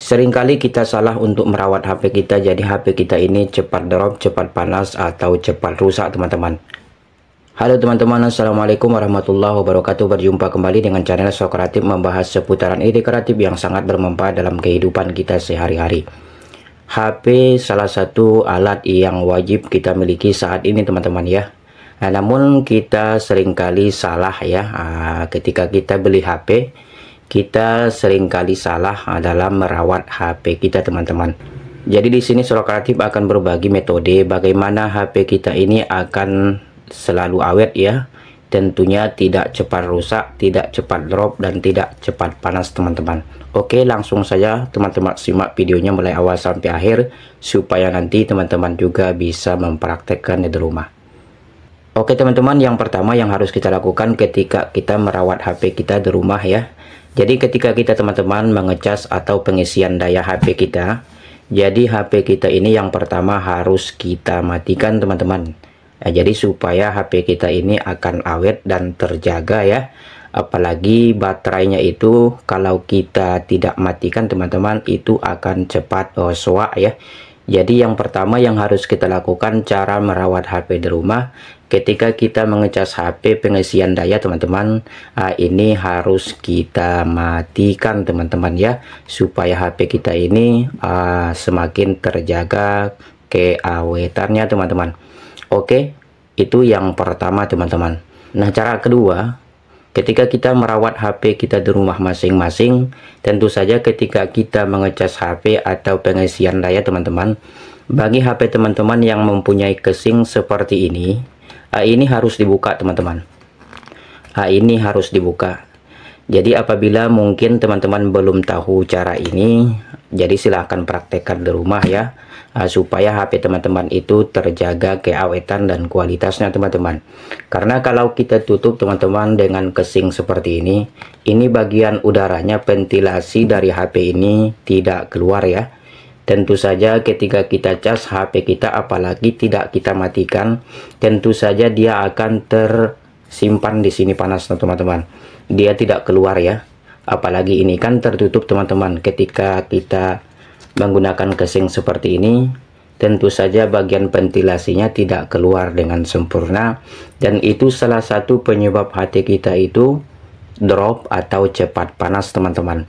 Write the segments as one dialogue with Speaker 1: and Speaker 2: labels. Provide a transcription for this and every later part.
Speaker 1: Seringkali kita salah untuk merawat HP kita, jadi HP kita ini cepat drop, cepat panas, atau cepat rusak teman-teman. Halo teman-teman, assalamualaikum warahmatullahi wabarakatuh. Berjumpa kembali dengan channel Sokratif, membahas seputaran ide kreatif yang sangat bermanfaat dalam kehidupan kita sehari-hari. HP salah satu alat yang wajib kita miliki saat ini teman-teman ya. Namun kita seringkali salah ya, ketika kita beli HP, kita seringkali salah dalam merawat HP kita teman-teman. Jadi di sini Sokratif akan berbagi metode bagaimana HP kita ini akan selalu awet ya. Tentunya tidak cepat rusak, tidak cepat drop, dan tidak cepat panas teman-teman. Oke, langsung saja teman-teman simak videonya mulai awal sampai akhir supaya nanti teman-teman juga bisa mempraktekkan di rumah. Oke teman-teman, yang pertama yang harus kita lakukan ketika kita merawat HP kita di rumah ya. Jadi ketika kita teman-teman mengecas atau pengisian daya HP kita, jadi HP kita ini yang pertama harus kita matikan teman-teman. Jadi supaya HP kita ini akan awet dan terjaga ya. Apalagi baterainya itu kalau kita tidak matikan teman-teman, itu akan cepat soak ya. Jadi yang pertama yang harus kita lakukan cara merawat HP di rumah, ketika kita mengecas HP pengisian daya teman-teman, ini harus kita matikan teman-teman ya, supaya HP kita ini semakin terjaga keawetannya teman-teman. Oke, itu yang pertama teman-teman. Nah, cara kedua, ketika kita merawat HP kita di rumah masing-masing, tentu saja ketika kita mengecas HP atau pengisian daya teman-teman, bagi HP teman-teman yang mempunyai casing seperti ini harus dibuka teman-teman. Ini harus dibuka. Jadi apabila mungkin teman-teman belum tahu cara ini, jadi silahkan praktekkan di rumah ya, supaya HP teman-teman itu terjaga keawetan dan kualitasnya teman-teman. Karena kalau kita tutup teman-teman dengan casing seperti ini bagian udaranya, ventilasi dari HP ini tidak keluar ya. Tentu saja ketika kita cas HP kita, apalagi tidak kita matikan, tentu saja dia akan tersimpan di sini panas teman-teman. Dia tidak keluar ya. Apalagi ini kan tertutup teman-teman. Ketika kita menggunakan casing seperti ini, tentu saja bagian ventilasinya tidak keluar dengan sempurna, dan itu salah satu penyebab HP kita itu drop atau cepat panas teman-teman.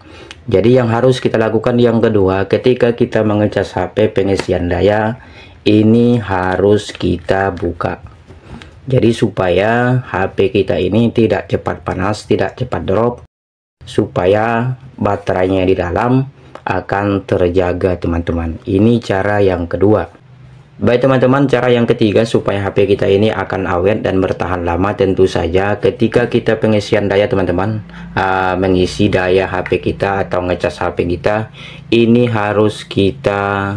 Speaker 1: Jadi yang harus kita lakukan yang kedua, ketika kita mengecas HP pengisian daya, ini harus kita buka. Jadi supaya HP kita ini tidak cepat panas, tidak cepat drop, supaya baterainya di dalam akan terjaga teman-teman. Ini cara yang kedua. Baik teman-teman, cara yang ketiga supaya HP kita ini akan awet dan bertahan lama, tentu saja ketika kita pengisian daya teman-teman, mengisi daya HP kita atau ngecas HP kita, ini harus kita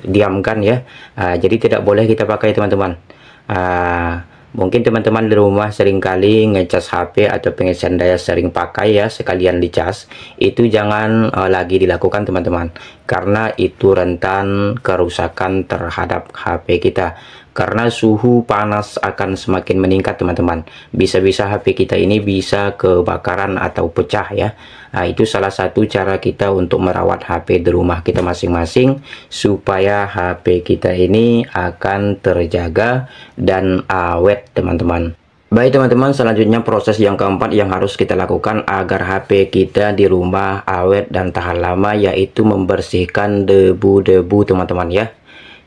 Speaker 1: diamkan ya. Jadi tidak boleh kita pakai teman-teman. Mungkin teman-teman di rumah seringkali ngecas HP atau pengisian daya sering pakai ya, sekalian dicas. Itu jangan lagi dilakukan teman-teman, karena itu rentan kerusakan terhadap HP kita. Karena suhu panas akan semakin meningkat teman-teman, bisa-bisa HP kita ini bisa kebakaran atau pecah ya. Itu salah satu cara kita untuk merawat HP di rumah kita masing-masing, supaya HP kita ini akan terjaga dan awet teman-teman. Baik teman-teman, selanjutnya proses yang keempat yang harus kita lakukan agar HP kita di rumah awet dan tahan lama, yaitu membersihkan debu-debu teman-teman ya.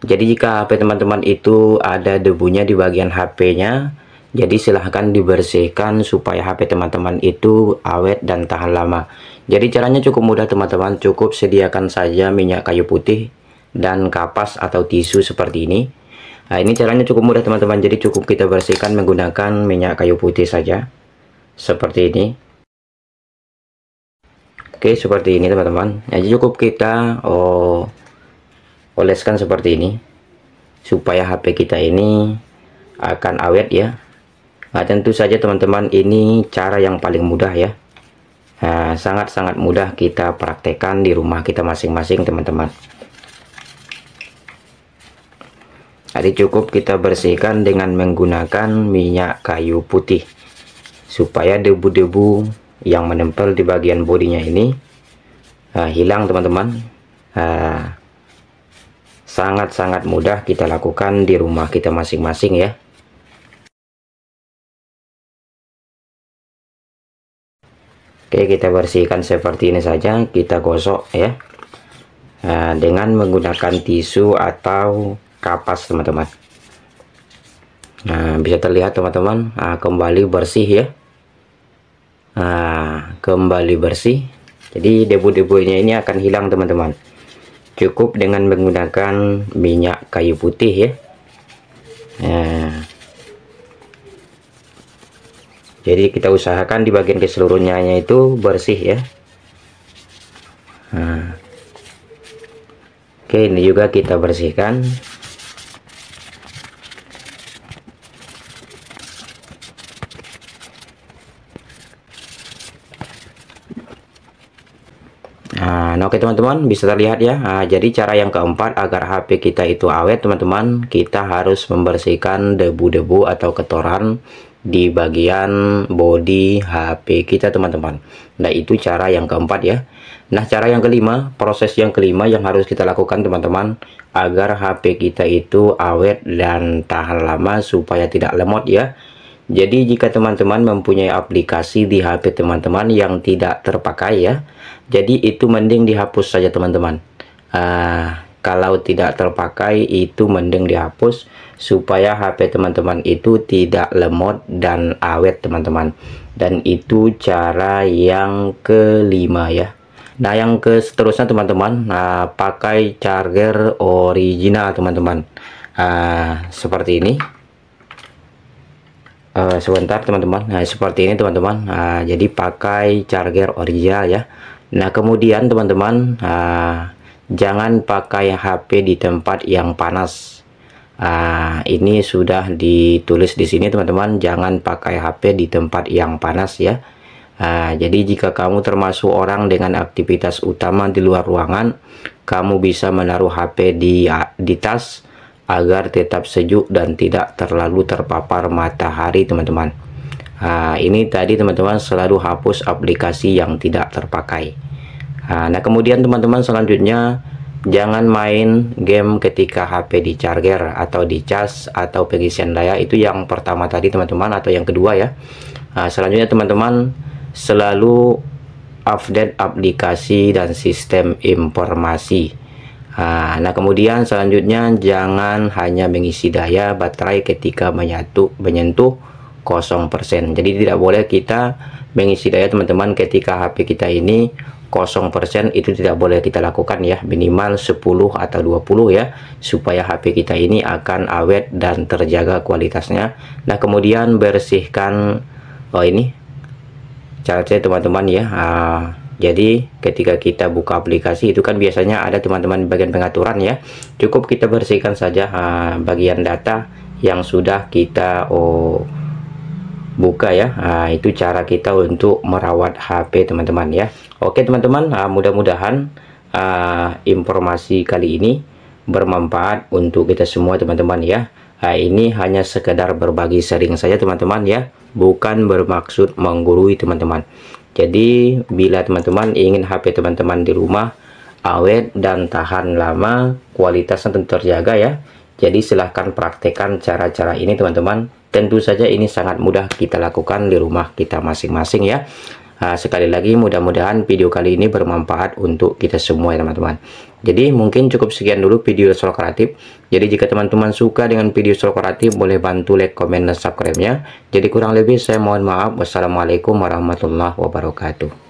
Speaker 1: Jadi jika HP teman-teman itu ada debunya di bagian HP-nya, jadi silahkan dibersihkan supaya HP teman-teman itu awet dan tahan lama. Jadi caranya cukup mudah teman-teman, cukup sediakan saja minyak kayu putih dan kapas atau tisu seperti ini. Ini caranya cukup mudah teman-teman, jadi cukup kita bersihkan menggunakan minyak kayu putih saja, seperti ini. Oke, seperti ini teman-teman. Jadi cukup kita oleskan seperti ini supaya HP kita ini akan awet ya. Tentu saja teman-teman, ini cara yang paling mudah ya. Sangat-sangat mudah kita praktekkan di rumah kita masing-masing teman-teman. Jadi cukup kita bersihkan dengan menggunakan minyak kayu putih supaya debu-debu yang menempel di bagian bodinya ini hilang teman-teman. Sangat-sangat mudah kita lakukan di rumah kita masing-masing ya. Oke, kita bersihkan seperti ini saja, kita gosok ya, dengan menggunakan tisu atau kapas teman-teman. Bisa terlihat teman-teman, kembali bersih ya, kembali bersih. Jadi debu-debunya ini akan hilang teman-teman, cukup dengan menggunakan minyak kayu putih ya. Jadi kita usahakan di bagian keseluruhannya itu bersih ya. Oke, ini juga kita bersihkan. Nah, oke teman-teman, bisa terlihat ya. Jadi cara yang keempat agar HP kita itu awet teman-teman, kita harus membersihkan debu-debu atau kotoran di bagian bodi HP kita teman-teman. Nah, itu cara yang keempat ya. Nah, cara yang kelima, proses yang kelima yang harus kita lakukan teman-teman agar HP kita itu awet dan tahan lama supaya tidak lemot ya. Jadi jika teman-teman mempunyai aplikasi di HP teman-teman yang tidak terpakai ya, jadi itu mending dihapus saja teman-teman. Kalau tidak terpakai itu mending dihapus supaya HP teman-teman itu tidak lemot dan awet teman-teman. Dan itu cara yang kelima ya. Nah, yang seterusnya teman-teman, pakai charger original teman-teman. Seperti ini. Sebentar teman-teman. Nah, seperti ini teman-teman. Jadi pakai charger original ya. Nah, kemudian teman-teman, jangan pakai HP di tempat yang panas. Ini sudah ditulis di sini teman-teman, jangan pakai HP di tempat yang panas ya. Jadi jika kamu termasuk orang dengan aktivitas utama di luar ruangan, kamu bisa menaruh HP di tas agar tetap sejuk dan tidak terlalu terpapar matahari teman-teman. Ini tadi teman-teman, selalu hapus aplikasi yang tidak terpakai. Nah, kemudian teman-teman selanjutnya, jangan main game ketika HP di charger atau di cas atau pengisian daya. Itu yang pertama tadi teman-teman, atau yang kedua ya. Selanjutnya teman-teman, selalu update aplikasi dan sistem informasi. Nah, kemudian selanjutnya, jangan hanya mengisi daya baterai ketika menyentuh 0%. Jadi tidak boleh kita mengisi daya teman-teman ketika HP kita ini 0%, itu tidak boleh kita lakukan ya, minimal 10 atau 20 ya, supaya HP kita ini akan awet dan terjaga kualitasnya. Nah, kemudian bersihkan ini caranya teman-teman ya. Jadi ketika kita buka aplikasi itu kan biasanya ada teman-teman bagian pengaturan ya, cukup kita bersihkan saja bagian data yang sudah kita buka ya. Itu cara kita untuk merawat HP teman-teman ya. Oke teman-teman, mudah-mudahan informasi kali ini bermanfaat untuk kita semua teman-teman ya. Ini hanya sekedar berbagi sharing saja teman-teman ya, bukan bermaksud menggurui teman-teman. Jadi bila teman-teman ingin HP teman-teman di rumah awet dan tahan lama, kualitasnya tentu terjaga ya, jadi silahkan praktekkan cara-cara ini teman-teman. Tentu saja ini sangat mudah kita lakukan di rumah kita masing-masing ya. Sekali lagi mudah-mudahan video kali ini bermanfaat untuk kita semua ya teman-teman. Jadi mungkin cukup sekian dulu video soal kreatif. Jadi jika teman-teman suka dengan video soal kreatif, boleh bantu like, komen, dan subscribe-nya. Jadi kurang lebih saya mohon maaf. Wassalamualaikum warahmatullahi wabarakatuh.